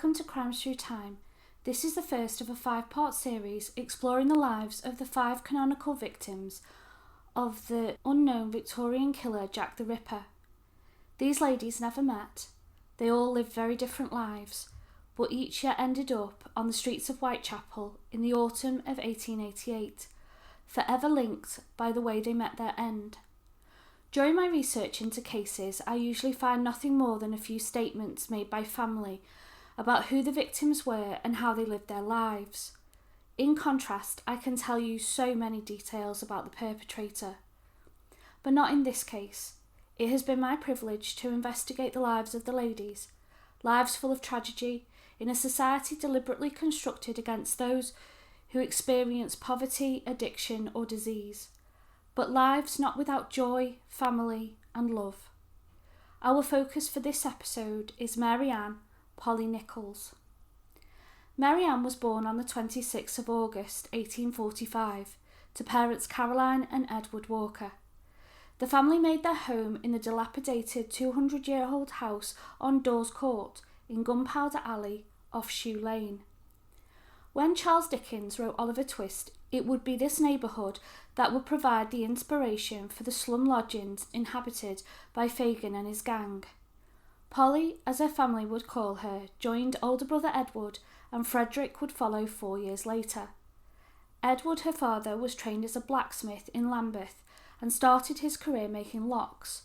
welcome to Crimes Through Time. This is the first of a 5-part series exploring the lives of the 5 canonical victims of the unknown Victorian killer Jack the Ripper. These ladies never met. They all lived very different lives, but each yet ended up on the streets of Whitechapel in the autumn of 1888, forever linked by the way they met their end. During my research into cases, I usually find nothing more than a few statements made by family about who the victims were and how they lived their lives. In contrast, I can tell you so many details about the perpetrator. But not in this case. It has been my privilege to investigate the lives of the ladies, lives full of tragedy, in a society deliberately constructed against those who experience poverty, addiction, or disease, but lives not without joy, family, and love. Our focus for this episode is Mary Ann Nichols. Mary Ann was born on the 26th of August 1845 to parents Caroline and Edward Walker. The family made their home in the dilapidated 200-year-old house on Dawes Court in Gunpowder Alley off Shoe Lane. When Charles Dickens wrote Oliver Twist, it would be this neighbourhood that would provide the inspiration for the slum lodgings inhabited by Fagin and his gang. Polly, as her family would call her, joined older brother Edward, and Frederick would follow 4 years later. Edward, her father, was trained as a blacksmith in Lambeth and started his career making locks.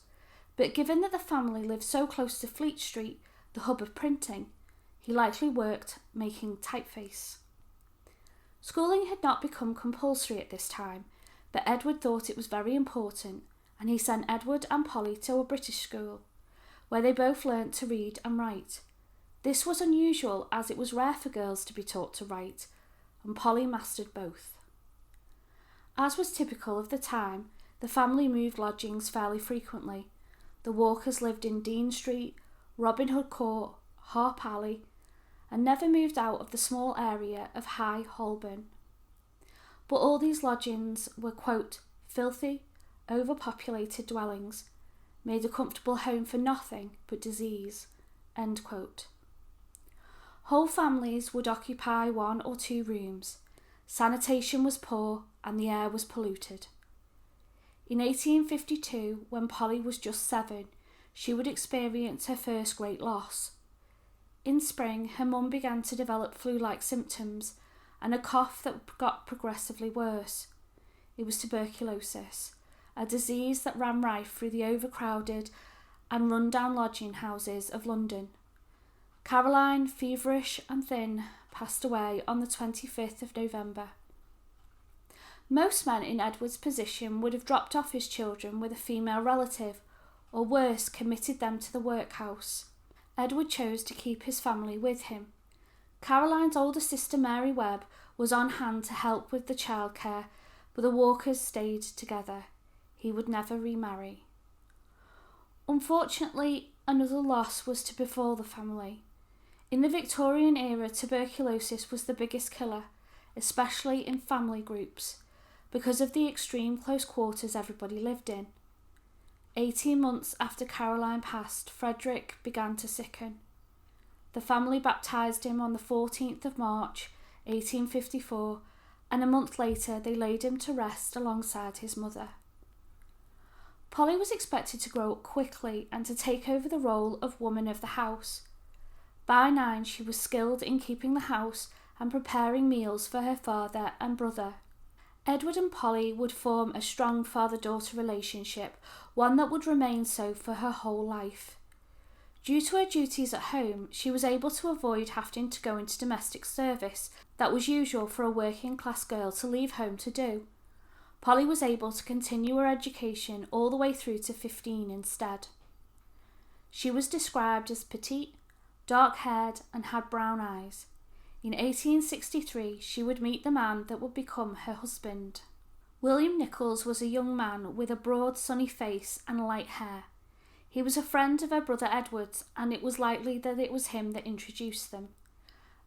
But given that the family lived so close to Fleet Street, the hub of printing, he likely worked making typeface. Schooling had not become compulsory at this time, but Edward thought it was very important, and he sent Edward and Polly to a British school, where they both learnt to read and write. This was unusual, as it was rare for girls to be taught to write, and Polly mastered both. As was typical of the time, the family moved lodgings fairly frequently. The Walkers lived in Dean Street, Robin Hood Court, Harp Alley, and never moved out of the small area of High Holborn. But all these lodgings were, quote, filthy, overpopulated dwellings, made a comfortable home for nothing but disease, end quote. Whole families would occupy 1 or 2 rooms. Sanitation was poor and the air was polluted. In 1852, when Polly was just 7, she would experience her first great loss. In spring, her mum began to develop flu-like symptoms and a cough that got progressively worse. It was tuberculosis, a disease that ran rife through the overcrowded and run-down lodging houses of London. Caroline, feverish and thin, passed away on the 25th of November. Most men in Edward's position would have dropped off his children with a female relative, or worse, committed them to the workhouse. Edward chose to keep his family with him. Caroline's older sister Mary Webb was on hand to help with the childcare, but the Walkers stayed together. He would never remarry. Unfortunately, another loss was to befall the family. In the Victorian era, tuberculosis was the biggest killer, especially in family groups, because of the extreme close quarters everybody lived in. 18 months after Caroline passed, Frederick began to sicken. The family baptised him on the 14th of March, 1854, and a month later they laid him to rest alongside his mother. Polly was expected to grow up quickly and to take over the role of woman of the house. By 9, she was skilled in keeping the house and preparing meals for her father and brother. Edward and Polly would form a strong father-daughter relationship, one that would remain so for her whole life. Due to her duties at home, she was able to avoid having to go into domestic service that was usual for a working-class girl to leave home to do. Polly was able to continue her education all the way through to 15 instead. She was described as petite, dark-haired and had brown eyes. In 1863, she would meet the man that would become her husband. William Nichols was a young man with a broad, sunny face and light hair. He was a friend of her brother Edward's, and it was likely that it was him that introduced them.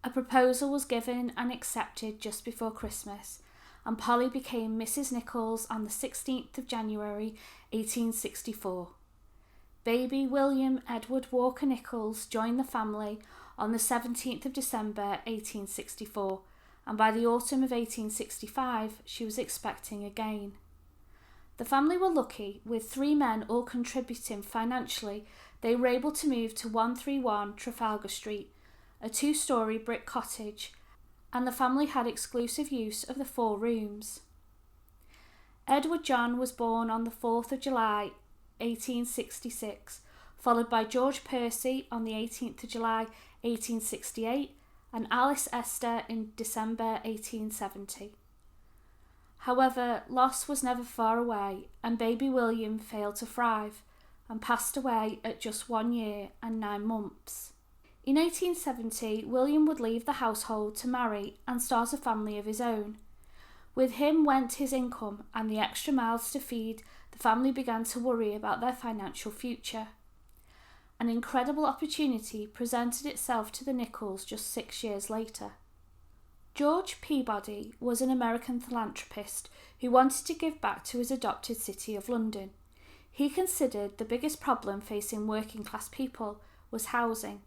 A proposal was given and accepted just before Christmas, and Polly became Mrs. Nichols on the 16th of January 1864. Baby William Edward Walker Nichols joined the family on the 17th of December 1864, and by the autumn of 1865 she was expecting again. The family were lucky, with 3 men all contributing financially. They were able to move to 131 Trafalgar Street, a 2-storey brick cottage, and the family had exclusive use of the 4 rooms. Edward John was born on the 4th of July 1866, followed by George Percy on the 18th of July 1868 and Alice Esther in December 1870. However, loss was never far away, and baby William failed to thrive and passed away at just 1 year and 9 months. In 1870, William would leave the household to marry and start a family of his own. With him went his income, and the extra mouths to feed. The family began to worry about their financial future. An incredible opportunity presented itself to the Nichols just 6 years later. George Peabody was an American philanthropist who wanted to give back to his adopted city of London. He considered the biggest problem facing working class people was housing,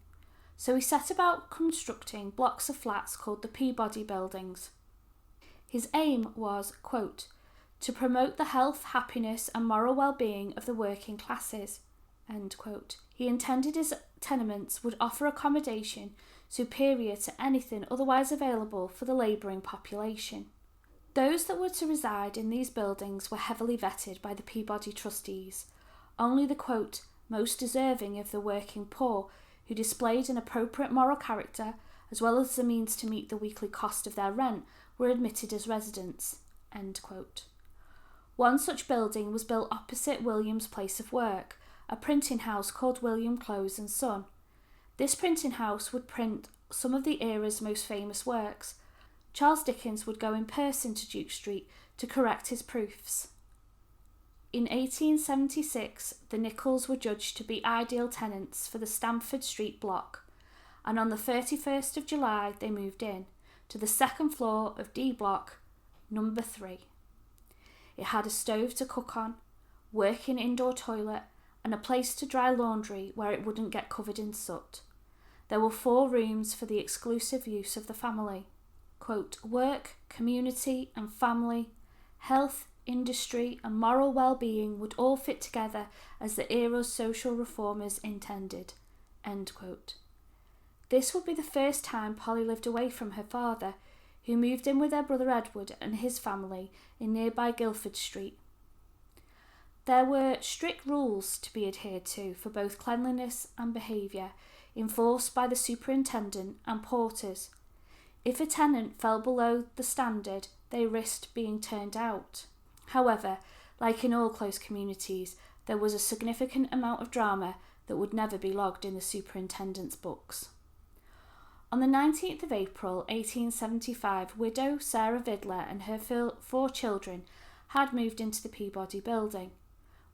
so he set about constructing blocks of flats called the Peabody Buildings. His aim was, quote, to promote the health, happiness and moral well-being of the working classes, end quote. He intended his tenements would offer accommodation superior to anything otherwise available for the labouring population. Those that were to reside in these buildings were heavily vetted by the Peabody trustees. Only the, quote, most deserving of the working poor, who displayed an appropriate moral character, as well as the means to meet the weekly cost of their rent, were admitted as residents, end quote. One such building was built opposite William's place of work, a printing house called William Close and Son. This printing house would print some of the era's most famous works. Charles Dickens would go in person to Duke Street to correct his proofs. In 1876, the Nichols were judged to be ideal tenants for the Stamford Street block, and on the 31st of July they moved in to the 2nd floor of D block, number 3. It had a stove to cook on, working indoor toilet, and a place to dry laundry where it wouldn't get covered in soot. There were 4 rooms for the exclusive use of the family. Quote, work, community and family, health, industry and moral well-being would all fit together as the era's social reformers intended, end quote. This would be the first time Polly lived away from her father, who moved in with her brother Edward and his family in nearby Guildford Street. There were strict rules to be adhered to for both cleanliness and behaviour, enforced by the superintendent and porters. If a tenant fell below the standard, they risked being turned out. However, like in all close communities, there was a significant amount of drama that would never be logged in the superintendent's books. On the 19th of April 1875, widow Sarah Vidler and her 4 children had moved into the Peabody building.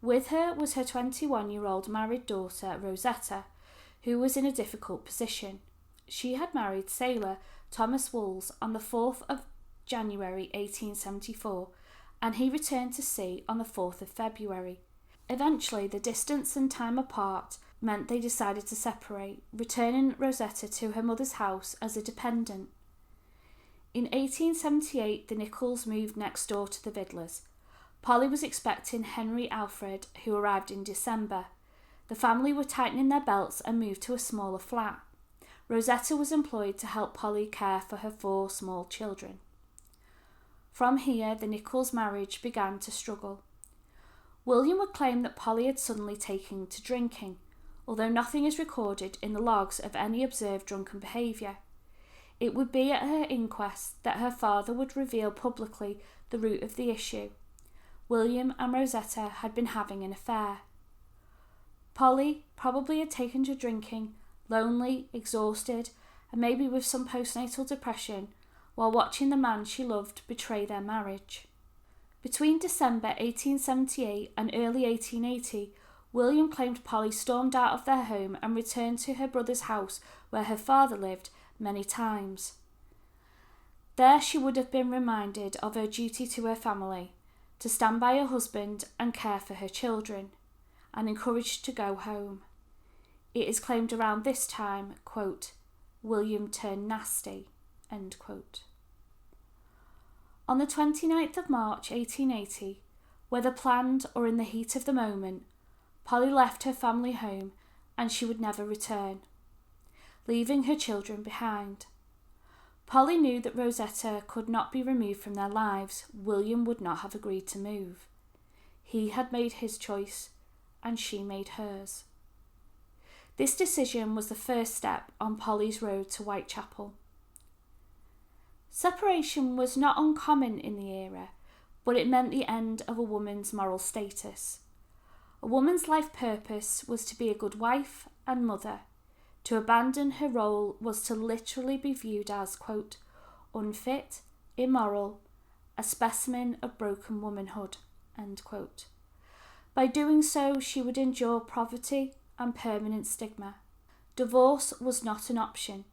With her was her 21-year-old married daughter, Rosetta, who was in a difficult position. She had married sailor Thomas Wools on the 4th of January 1874, and he returned to sea on the 4th of February. Eventually, the distance and time apart meant they decided to separate, returning Rosetta to her mother's house as a dependent. In 1878, the Nichols moved next door to the Vidlers. Polly was expecting Henry Alfred, who arrived in December. The family were tightening their belts and moved to a smaller flat. Rosetta was employed to help Polly care for her 4 small children. From here, the Nichols' marriage began to struggle. William would claim that Polly had suddenly taken to drinking, although nothing is recorded in the logs of any observed drunken behaviour. It would be at her inquest that her father would reveal publicly the root of the issue. William and Rosetta had been having an affair. Polly probably had taken to drinking, lonely, exhausted, and maybe with some postnatal depression, while watching the man she loved betray their marriage. Between December 1878 and early 1880, William claimed Polly stormed out of their home and returned to her brother's house where her father lived many times. There she would have been reminded of her duty to her family, to stand by her husband and care for her children, and encouraged to go home. It is claimed around this time, quote, William turned nasty, end quote. On the 29th of March 1880, whether planned or in the heat of the moment, Polly left her family home and she would never return, leaving her children behind. Polly knew that Rosetta could not be removed from their lives. William would not have agreed to move. He had made his choice and she made hers. This decision was the first step on Polly's road to Whitechapel. Separation was not uncommon in the era, but it meant the end of a woman's moral status. A woman's life purpose was to be a good wife and mother. To abandon her role was to literally be viewed as, quote, unfit, immoral, a specimen of broken womanhood, end quote. By doing so, she would endure poverty and permanent stigma. Divorce was not an option.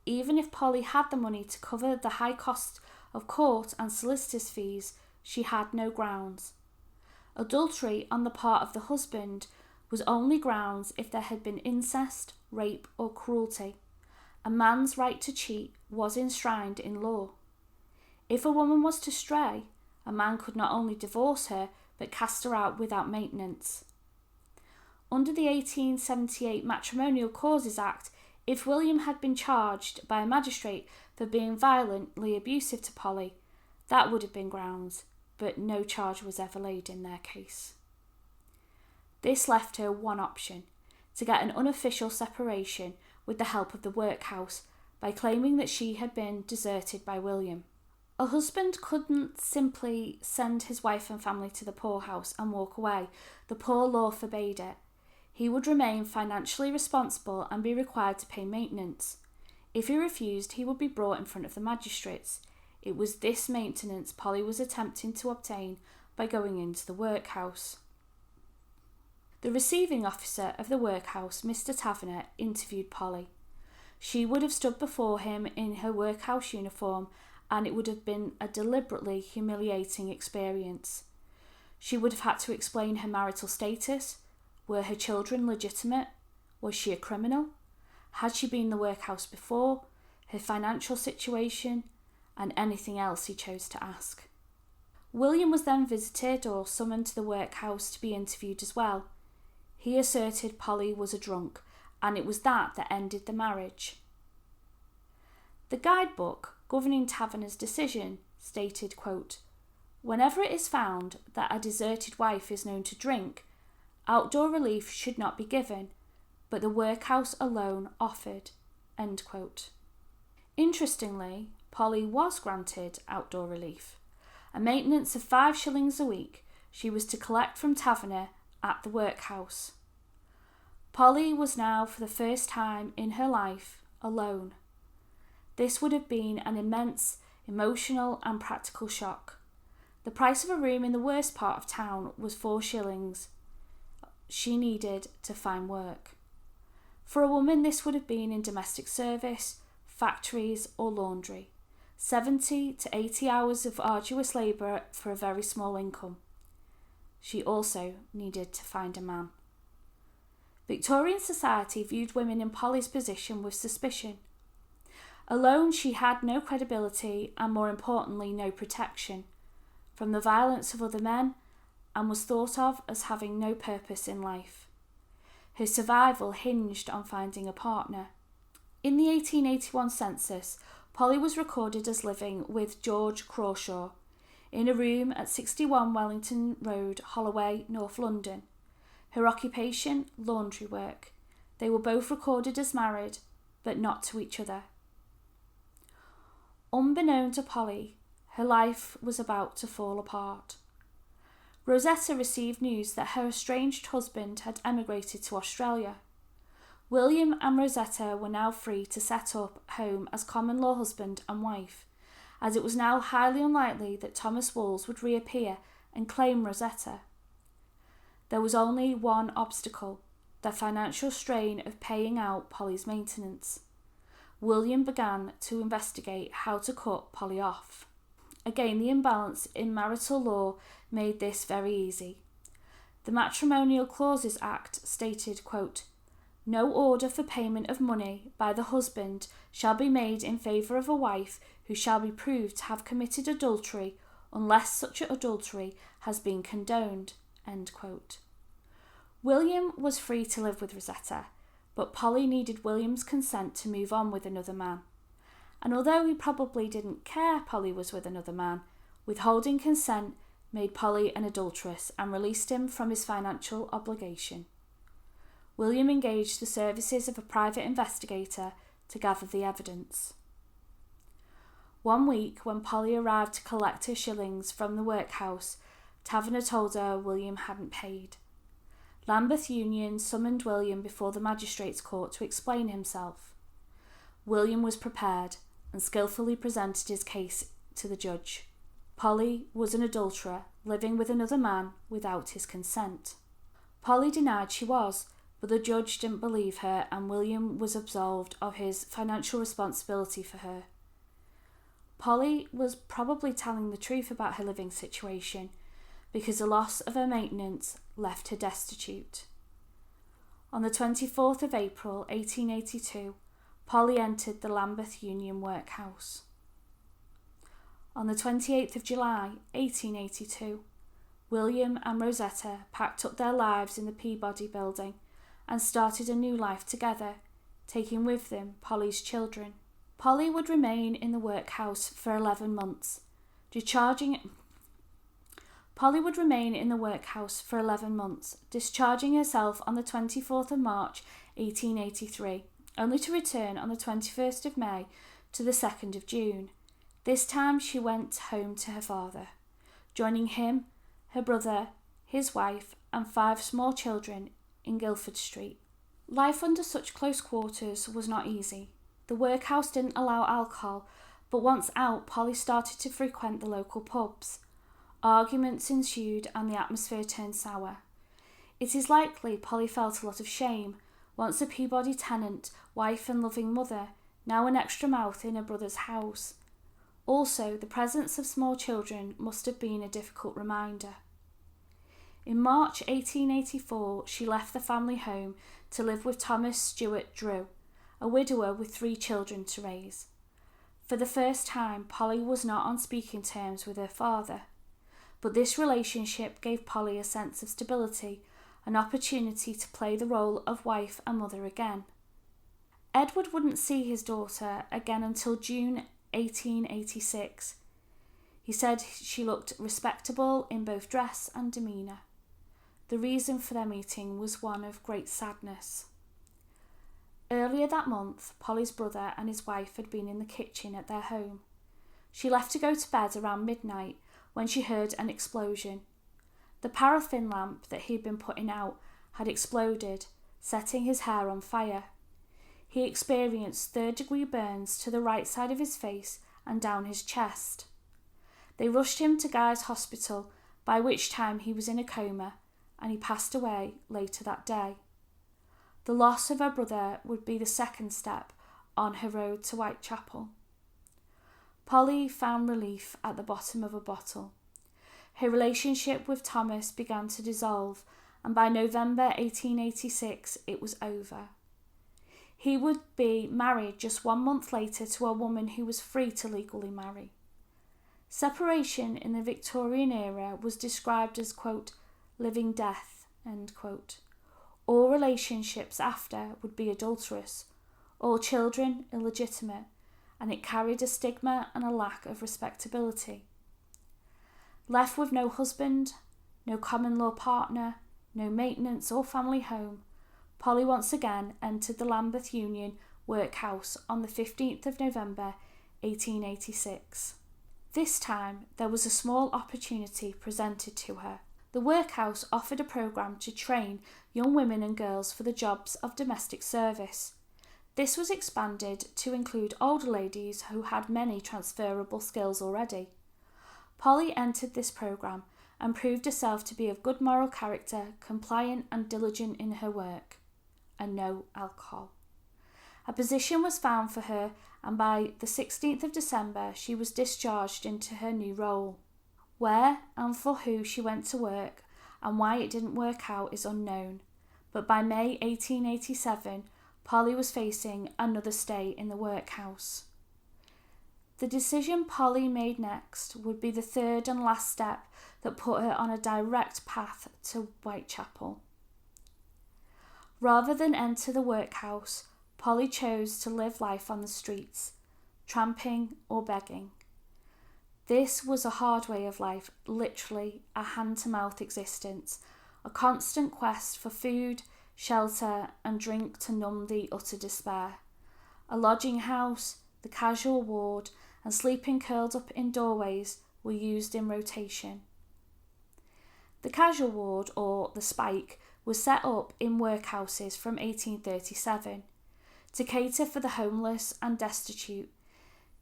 Even if Polly had the money to cover the high cost of court and solicitors' fees, she had no grounds. Adultery on the part of the husband was only grounds if there had been incest, rape or cruelty. A man's right to cheat was enshrined in law. If a woman was to stray, a man could not only divorce her but cast her out without maintenance. Under the 1878 Matrimonial Causes Act, if William had been charged by a magistrate for being violently abusive to Polly, that would have been grounds, but no charge was ever laid in their case. This left her one option: to get an unofficial separation with the help of the workhouse by claiming that she had been deserted by William. A husband couldn't simply send his wife and family to the poorhouse and walk away. The poor law forbade it. He would remain financially responsible and be required to pay maintenance. If he refused, he would be brought in front of the magistrates. It was this maintenance Polly was attempting to obtain by going into the workhouse. The receiving officer of the workhouse, Mr. Taverner, interviewed Polly. She would have stood before him in her workhouse uniform, and it would have been a deliberately humiliating experience. She would have had to explain her marital status. Were her children legitimate? Was she a criminal? Had she been in the workhouse before? Her financial situation? And anything else he chose to ask. William was then visited or summoned to the workhouse to be interviewed as well. He asserted Polly was a drunk, and it was that ended the marriage. The guidebook governing Taverner's decision stated, quote, whenever it is found that a deserted wife is known to drink, outdoor relief should not be given, but the workhouse alone offered, end quote. Interestingly, Polly was granted outdoor relief. A maintenance of 5 shillings a week she was to collect from Taverner at the workhouse. Polly was now, for the first time in her life, alone. This would have been an immense emotional and practical shock. The price of a room in the worst part of town was 4 shillings. She needed to find work. For a woman, this would have been in domestic service, factories or laundry. 70 to 80 hours of arduous labour for a very small income. She also needed to find a man. Victorian society viewed women in Polly's position with suspicion. Alone, she had no credibility and, more importantly, no protection from the violence of other men, and was thought of as having no purpose in life. Her survival hinged on finding a partner. In the 1881 census, Polly was recorded as living with George Crawshaw in a room at 61 Wellington Road, Holloway, North London. Her occupation, laundry work. They were both recorded as married, but not to each other. Unbeknown to Polly, her life was about to fall apart. Rosetta received news that her estranged husband had emigrated to Australia. William and Rosetta were now free to set up home as common law husband and wife, as it was now highly unlikely that Thomas Walls would reappear and claim Rosetta. There was only one obstacle: the financial strain of paying out Polly's maintenance. William began to investigate how to cut Polly off. Again, the imbalance in marital law made this very easy. The Matrimonial Clauses Act stated, quote, No order for payment of money by the husband shall be made in favour of a wife who shall be proved to have committed adultery unless such adultery has been condoned." End quote. William was free to live with Rosetta, but Polly needed William's consent to move on with another man. And although he probably didn't care Polly was with another man, withholding consent made Polly an adulteress and released him from his financial obligation. William engaged the services of a private investigator to gather the evidence. One week, when Polly arrived to collect her shillings from the workhouse, Taverner told her William hadn't paid. Lambeth Union summoned William before the magistrate's court to explain himself. William was prepared and skillfully presented his case to the judge. Polly was an adulterer living with another man without his consent. Polly denied she was, but the judge didn't believe her, and William was absolved of his financial responsibility for her. Polly was probably telling the truth about her living situation, because the loss of her maintenance left her destitute. On the 24th of April 1882, Polly entered the Lambeth Union workhouse. On the 28th of July 1882, William and Rosetta packed up their lives in the Peabody building and started a new life together, taking with them Polly's children. Polly would remain in the workhouse for 11 months, discharging herself on the 24th of March 1883, only to return on the 21st of May to the 2nd of June. This time she went home to her father, joining him, her brother, his wife, and 5 small children in Guildford Street. Life under such close quarters was not easy. The workhouse didn't allow alcohol, but once out, Polly started to frequent the local pubs. Arguments ensued and the atmosphere turned sour. It is likely Polly felt a lot of shame, once a Peabody tenant, wife and loving mother, now an extra mouth in her brother's house. Also, the presence of small children must have been a difficult reminder. In March 1884, she left the family home to live with Thomas Stewart Drew, a widower with 3 children to raise. For the first time, Polly was not on speaking terms with her father, but this relationship gave Polly a sense of stability, an opportunity to play the role of wife and mother again. Edward wouldn't see his daughter again until June 1886. He said she looked respectable in both dress and demeanour. The reason for their meeting was one of great sadness. Earlier that month, Polly's brother and his wife had been in the kitchen at their home. She left to go to bed around midnight when she heard an explosion. The paraffin lamp that he had been putting out had exploded, setting his hair on fire. He experienced 3rd-degree burns to the right side of his face and down his chest. They rushed him to Guy's Hospital, by which time he was in a coma, and he passed away later that day. The loss of her brother would be the second step on her road to Whitechapel. Polly found relief at the bottom of a bottle. Her relationship with Thomas began to dissolve, and by November 1886 it was over. He would be married just 1 month later to a woman who was free to legally marry. Separation in the Victorian era was described as, quote, living death, end quote. All relationships after would be adulterous, all children illegitimate, and it carried a stigma and a lack of respectability. Left with no husband, no common law partner, no maintenance or family home, Polly once again entered the Lambeth Union workhouse on the 15th of November 1886. This time there was a small opportunity presented to her. The workhouse offered a programme to train young women and girls for the jobs of domestic service. This was expanded to include older ladies who had many transferable skills already. Polly entered this programme and proved herself to be of good moral character, compliant and diligent in her work, and no alcohol. A position was found for her, and by the 16th of December she was discharged into her new role. Where and for who she went to work and why it didn't work out is unknown, but by May 1887, Polly was facing another stay in the workhouse. The decision Polly made next would be the third and last step that put her on a direct path to Whitechapel. Rather than enter the workhouse, Polly chose to live life on the streets, tramping or begging. This was a hard way of life, literally a hand-to-mouth existence, a constant quest for food, shelter and drink to numb the utter despair. A lodging house, the casual ward and sleeping curled up in doorways were used in rotation. The casual ward, or the Spike, was set up in workhouses from 1837 to cater for the homeless and destitute,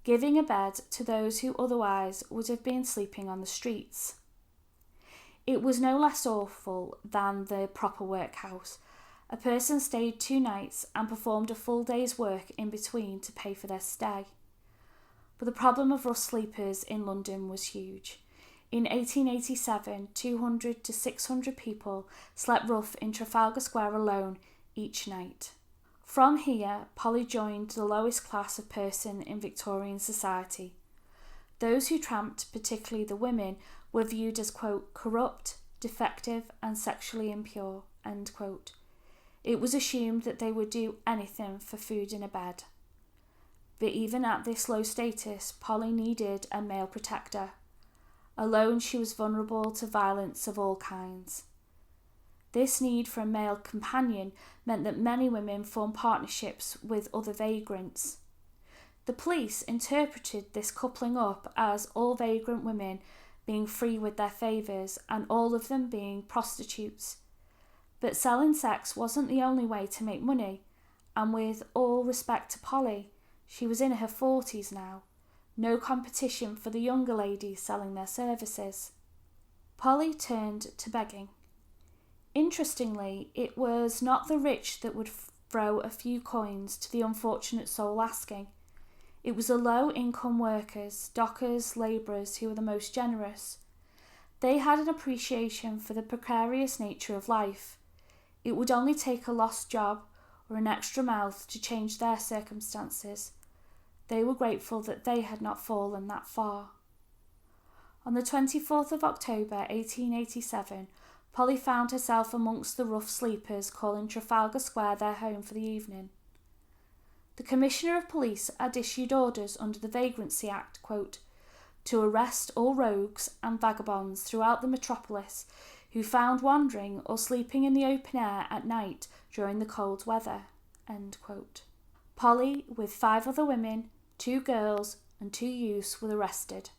giving a bed to those who otherwise would have been sleeping on the streets. It was no less awful than the proper workhouse. A person stayed 2 nights and performed a full day's work in between to pay for their stay. But the problem of rough sleepers in London was huge. In 1887, 200 to 600 people slept rough in Trafalgar Square alone each night. From here, Polly joined the lowest class of person in Victorian society. Those who tramped, particularly the women, were viewed as, quote, corrupt, defective and sexually impure, end quote. It was assumed that they would do anything for food and a bed. But even at this low status, Polly needed a male protector. Alone, she was vulnerable to violence of all kinds. This need for a male companion meant that many women formed partnerships with other vagrants. The police interpreted this coupling up as all vagrant women being free with their favours and all of them being prostitutes. But selling sex wasn't the only way to make money, and with all respect to Polly, she was in her 40s now. No competition for the younger ladies selling their services. Polly turned to begging. Interestingly, it was not the rich that would throw a few coins to the unfortunate soul asking. It was the low-income workers, dockers, labourers who were the most generous. They had an appreciation for the precarious nature of life. It would only take a lost job or an extra mouth to change their circumstances. They were grateful that they had not fallen that far. On the 24th of October 1887, Polly found herself amongst the rough sleepers calling Trafalgar Square their home for the evening. The Commissioner of Police had issued orders under the Vagrancy Act, quote, to arrest all rogues and vagabonds throughout the metropolis who found wandering or sleeping in the open air at night during the cold weather, end quote. Polly, with 5 other women, 2 girls and 2 youths, were arrested.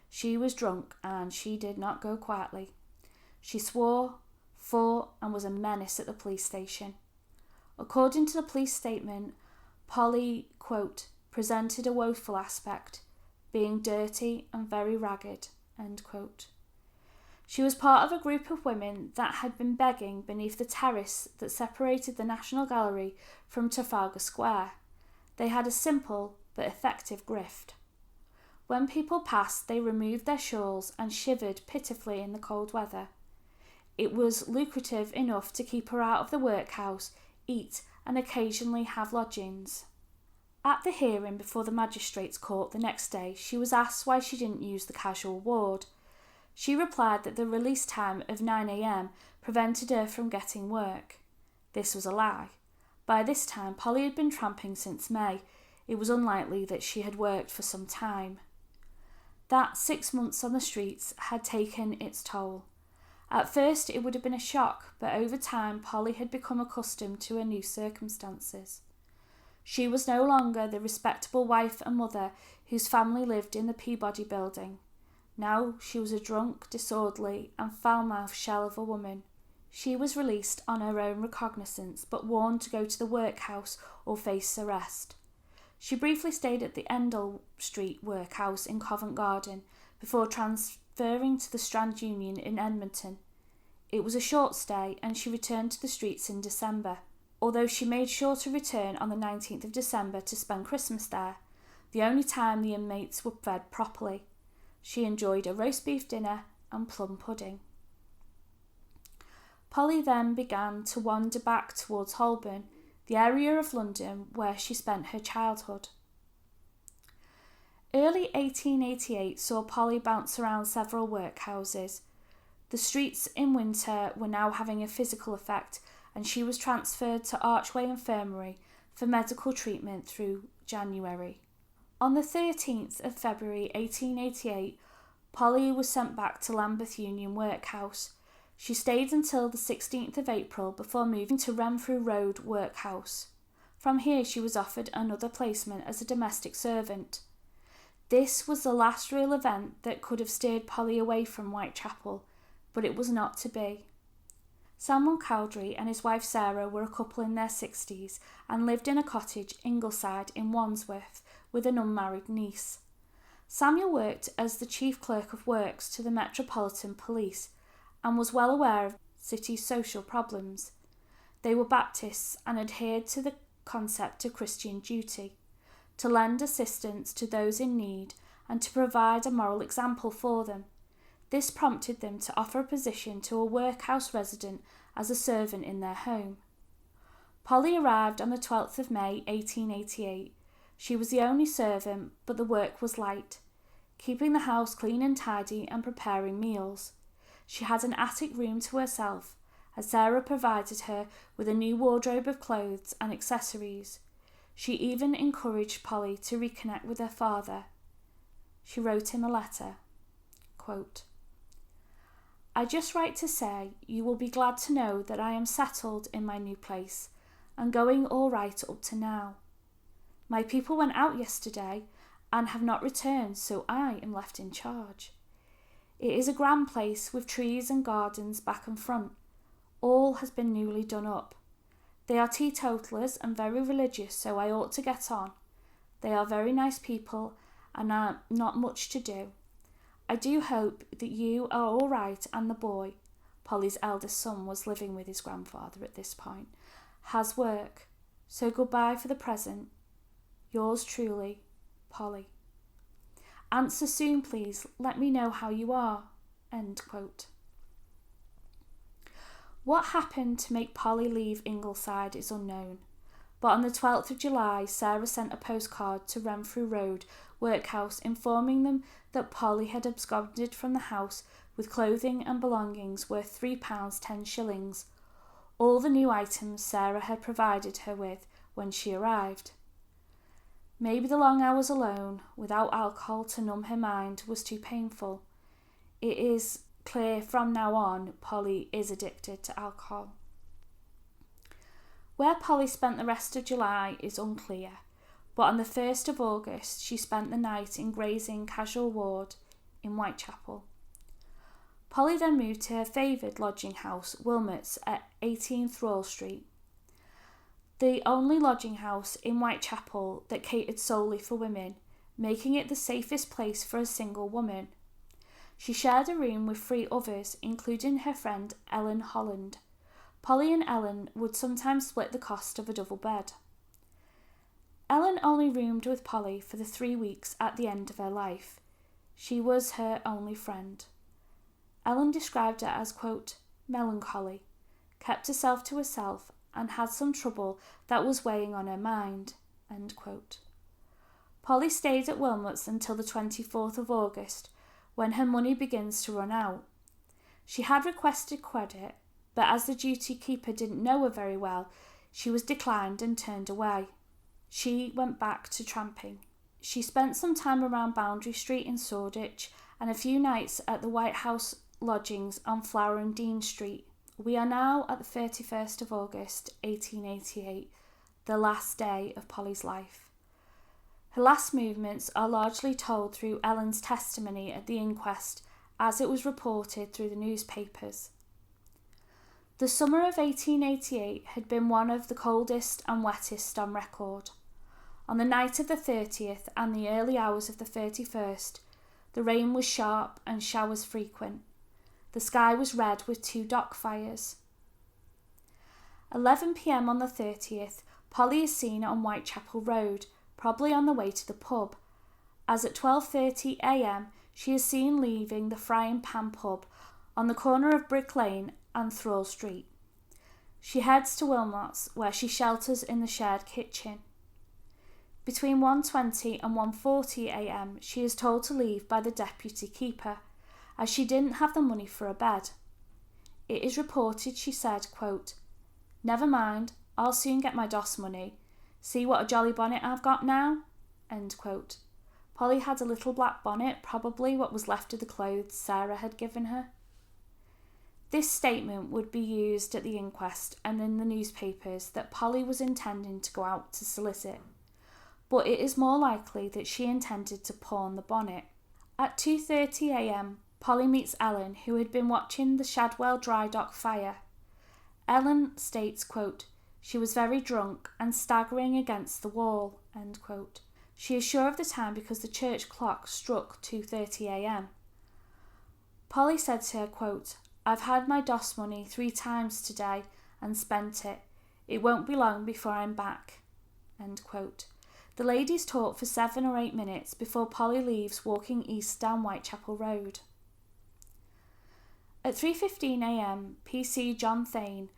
She was drunk and she did not go quietly. She swore, fought and was a menace at the police station. According to the police statement, Polly, quote, presented a woeful aspect, being dirty and very ragged, end quote. She was part of a group of women that had been begging beneath the terrace that separated the National Gallery from Trafalgar Square. They had a simple but effective grift. When people passed, they removed their shawls and shivered pitifully in the cold weather. It was lucrative enough to keep her out of the workhouse, eat and occasionally have lodgings. At the hearing before the magistrate's court the next day, she was asked why she didn't use the casual ward. She replied that the release time of 9 a.m. prevented her from getting work. This was a lie. By this time, Polly had been tramping since May. It was unlikely that she had worked for some time. That 6 months on the streets had taken its toll. At first it would have been a shock, but over time Polly had become accustomed to her new circumstances. She was no longer the respectable wife and mother whose family lived in the Peabody building. Now she was a drunk, disorderly and foul-mouthed shell of a woman. She was released on her own recognizance, but warned to go to the workhouse or face arrest. She briefly stayed at the Endell Street workhouse in Covent Garden before transferring to the Strand Union in Edmonton. It was a short stay and she returned to the streets in December, although she made sure to return on the 19th of December to spend Christmas there, the only time the inmates were fed properly. She enjoyed a roast beef dinner and plum pudding. Polly then began to wander back towards Holborn, the area of London where she spent her childhood. Early 1888 saw Polly bounce around several workhouses. The streets in winter were now having a physical effect, and she was transferred to Archway Infirmary for medical treatment through January. On the 13th of February 1888, Polly was sent back to Lambeth Union Workhouse. She stayed until the 16th of April before moving to Renfrew Road Workhouse. From here she was offered another placement as a domestic servant. This was the last real event that could have steered Polly away from Whitechapel, but it was not to be. Samuel Cowdery and his wife Sarah were a couple in their 60s and lived in a cottage, Ingleside, in Wandsworth, with an unmarried niece. Samuel worked as the chief clerk of works to the Metropolitan Police and was well aware of the city's social problems. They were Baptists and adhered to the concept of Christian duty, to lend assistance to those in need and to provide a moral example for them. This prompted them to offer a position to a workhouse resident as a servant in their home. Polly arrived on the 12th of May 1888. She was the only servant, but the work was light, keeping the house clean and tidy and preparing meals. She had an attic room to herself, as Sarah provided her with a new wardrobe of clothes and accessories. She even encouraged Polly to reconnect with her father. She wrote him a letter, quote, "I just write to say you will be glad to know that I am settled in my new place and going all right up to now. My people went out yesterday and have not returned, so I am left in charge. It is a grand place with trees and gardens back and front. All has been newly done up. They are teetotalers and very religious, so I ought to get on. They are very nice people and are not much to do. I do hope that you are all right and the boy," Polly's eldest son was living with his grandfather at this point, "has work. So goodbye for the present. Yours truly, Polly. Answer soon, please. Let me know how you are." End quote. What happened to make Polly leave Ingleside is unknown, but on the 12th of July, Sarah sent a postcard to Renfrew Road Workhouse informing them that Polly had absconded from the house with clothing and belongings worth £3 10s, all the new items Sarah had provided her with when she arrived. Maybe the long hours alone, without alcohol to numb her mind, was too painful. It is clear from now on Polly is addicted to alcohol. Where Polly spent the rest of July is unclear, but on the 1st of August she spent the night in Gray's Inn Casual Ward in Whitechapel. Polly then moved to her favoured lodging house, Wilmot's, at 18 Thrall Street, the only lodging house in Whitechapel that catered solely for women, making it the safest place for a single woman. She shared a room with 3 others, including her friend Ellen Holland. Polly and Ellen would sometimes split the cost of a double bed. Ellen only roomed with Polly for the 3 weeks at the end of her life. She was her only friend. Ellen described her as, quote, "melancholy, kept herself to herself, and had some trouble that was weighing on her mind." End quote. Polly stayed at Wilmot's until the 24th of August, when her money begins to run out. She had requested credit, but as the duty keeper didn't know her very well, she was declined and turned away. She went back to tramping. She spent some time around Boundary Street in Shoreditch and a few nights at the White House lodgings on Flower and Dean Street. We are now at the 31st of August 1888, the last day of Polly's life. Her last movements are largely told through Ellen's testimony at the inquest, as it was reported through the newspapers. The summer of 1888 had been one of the coldest and wettest on record. On the night of the 30th and the early hours of the 31st, the rain was sharp and showers frequent. The sky was red with 2 dock fires. 11 p.m. on the 30th, Polly is seen on Whitechapel Road, probably on the way to the pub, as at 12:30 a.m. she is seen leaving the Frying Pan pub on the corner of Brick Lane and Thrall Street. She heads to Wilmot's, where she shelters in the shared kitchen. Between 1:20 and 1:40 a.m, she is told to leave by the deputy keeper, as she didn't have the money for a bed. It is reported she said, quote, "Never mind, I'll soon get my DOS money. See what a jolly bonnet I've got now?" End quote. Polly had a little black bonnet, probably what was left of the clothes Sarah had given her. This statement would be used at the inquest and in the newspapers that Polly was intending to go out to solicit, but it is more likely that she intended to pawn the bonnet. At 2:30 a.m, Polly meets Ellen, who had been watching the Shadwell dry dock fire. Ellen states, quote, "She was very drunk and staggering against the wall," end quote. She is sure of the time because the church clock struck 2:30 a.m. Polly said to her, quote, "I've had my DOS money 3 times today and spent it. It won't be long before I'm back," end quote. The ladies talk for 7 or 8 minutes before Polly leaves, walking east down Whitechapel Road. At 3:15 a.m, PC John Thane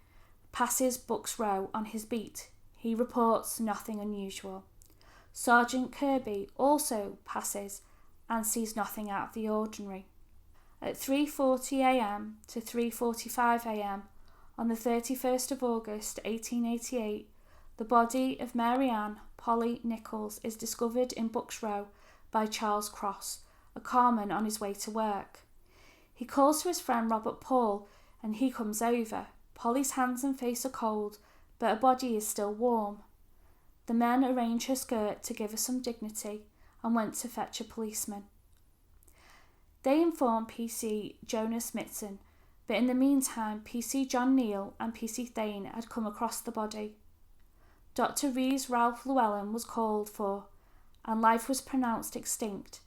passes Bucks Row on his beat. He reports nothing unusual. Sergeant Kirby also passes and sees nothing out of the ordinary. At 3:40 a.m. to 3:45 a.m. on the 31st of August 1888, the body of Mary Ann Nichols is discovered in Bucks Row by Charles Cross, a carman on his way to work. He calls to his friend Robert Paul and he comes over. Polly's hands and face are cold, but her body is still warm. The men arrange her skirt to give her some dignity and went to fetch a policeman. They inform PC Jonas Smithson, but in the meantime PC John Neal and PC Thane had come across the body. Dr. Rees Ralph Llewellyn was called for, and life was pronounced extinct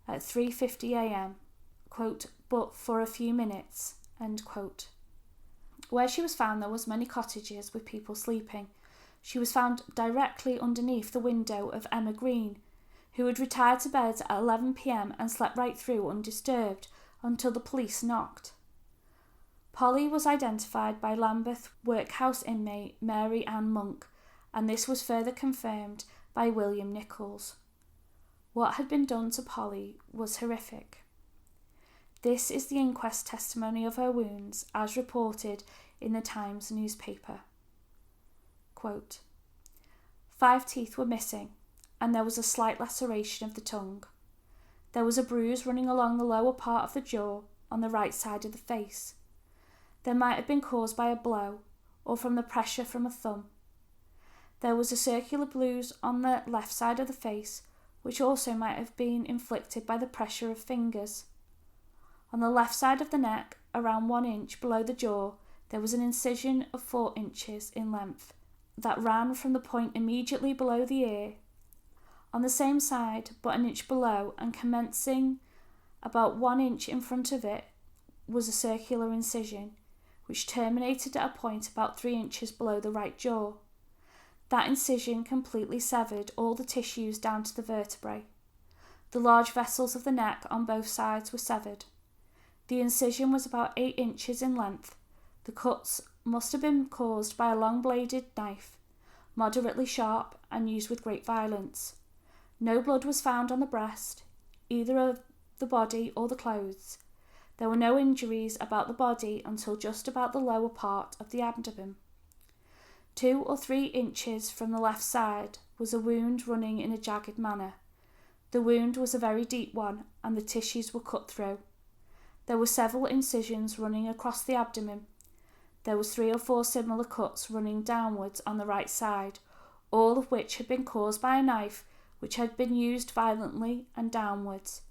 at 3:50 a.m, quote, "but for a few minutes," end quote. Where she was found there was many cottages with people sleeping. She was found directly underneath the window of Emma Green, who had retired to bed at 11 p.m. and slept right through undisturbed until the police knocked. Polly was identified by Lambeth workhouse inmate Mary Ann Monk, and this was further confirmed by William Nichols. What had been done to Polly was horrific. This is the inquest testimony of her wounds as reported in the Times newspaper. Quote, "5 teeth were missing, and there was a slight laceration of the tongue. There was a bruise running along the lower part of the jaw on the right side of the face. There might have been caused by a blow or from the pressure from a thumb. There was a circular bruise on the left side of the face, which also might have been inflicted by the pressure of fingers. On the left side of the neck, around 1 inch below the jaw, there was an incision of 4 inches in length that ran from the point immediately below the ear. On the same side, but an inch below and commencing about 1 inch in front of it, was a circular incision, which terminated at a point about 3 inches below the right jaw. That incision completely severed all the tissues down to the vertebrae. The large vessels of the neck on both sides were severed. The incision was about 8 inches in length. The cuts must have been caused by a long-bladed knife, moderately sharp and used with great violence. No blood was found on the breast, either of the body or the clothes. There were no injuries about the body until just about the lower part of the abdomen. 2 or 3 inches from the left side was a wound running in a jagged manner. The wound was a very deep one, and the tissues were cut through. There were several incisions running across the abdomen. There was 3 or 4 similar cuts running downwards on the right side, all of which had been caused by a knife which had been used violently and downwards.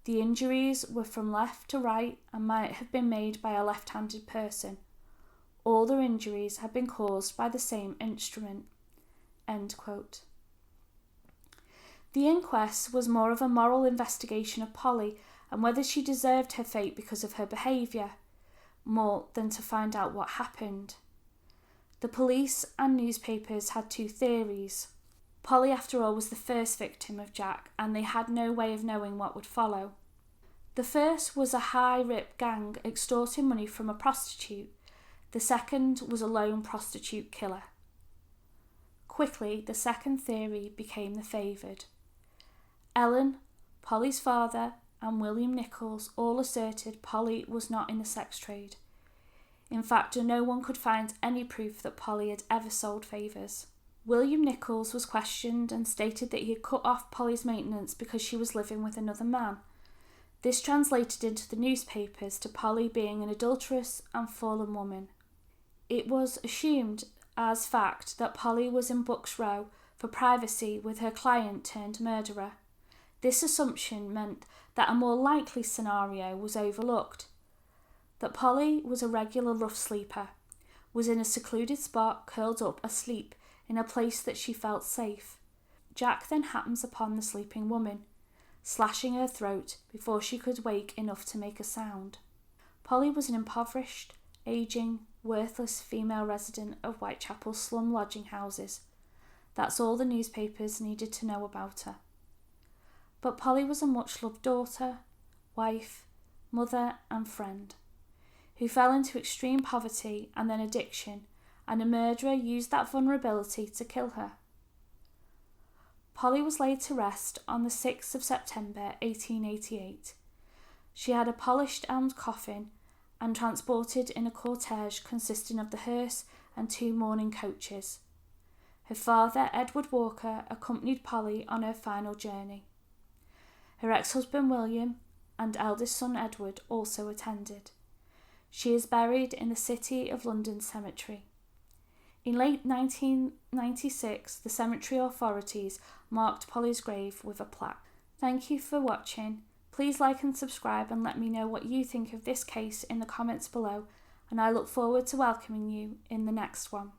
The injuries were from left to right and might have been made by a left-handed person. All the injuries had been caused by the same instrument." End quote. The inquest was more of a moral investigation of Polly and whether she deserved her fate because of her behaviour, more than to find out what happened. The police and newspapers had 2 theories. Polly, after all, was the first victim of Jack, and they had no way of knowing what would follow. The first was a high-rip gang extorting money from a prostitute. The second was a lone prostitute killer. Quickly, the second theory became the favoured. Ellen, Polly's father, and William Nichols all asserted Polly was not in the sex trade. In fact, no one could find any proof that Polly had ever sold favours. William Nichols was questioned and stated that he had cut off Polly's maintenance because she was living with another man. This translated into the newspapers to Polly being an adulterous and fallen woman. It was assumed as fact that Polly was in Bucks Row for privacy with her client turned murderer. This assumption meant that a more likely scenario was overlooked, that Polly was a regular rough sleeper, was in a secluded spot curled up asleep in a place that she felt safe. Jack then happens upon the sleeping woman, slashing her throat before she could wake enough to make a sound. Polly was an impoverished, ageing, worthless female resident of Whitechapel's slum lodging houses. That's all the newspapers needed to know about her. But Polly was a much-loved daughter, wife, mother and friend, who fell into extreme poverty and then addiction, and a murderer used that vulnerability to kill her. Polly was laid to rest on the 6th of September 1888. She had a polished elm coffin and transported in a cortege consisting of the hearse and 2 mourning coaches. Her father, Edward Walker, accompanied Polly on her final journey. Her ex-husband William and eldest son Edward also attended. She is buried in the City of London Cemetery. In late 1996, the cemetery authorities marked Polly's grave with a plaque. Thank you for watching. Please like and subscribe and let me know what you think of this case in the comments below, and I look forward to welcoming you in the next one.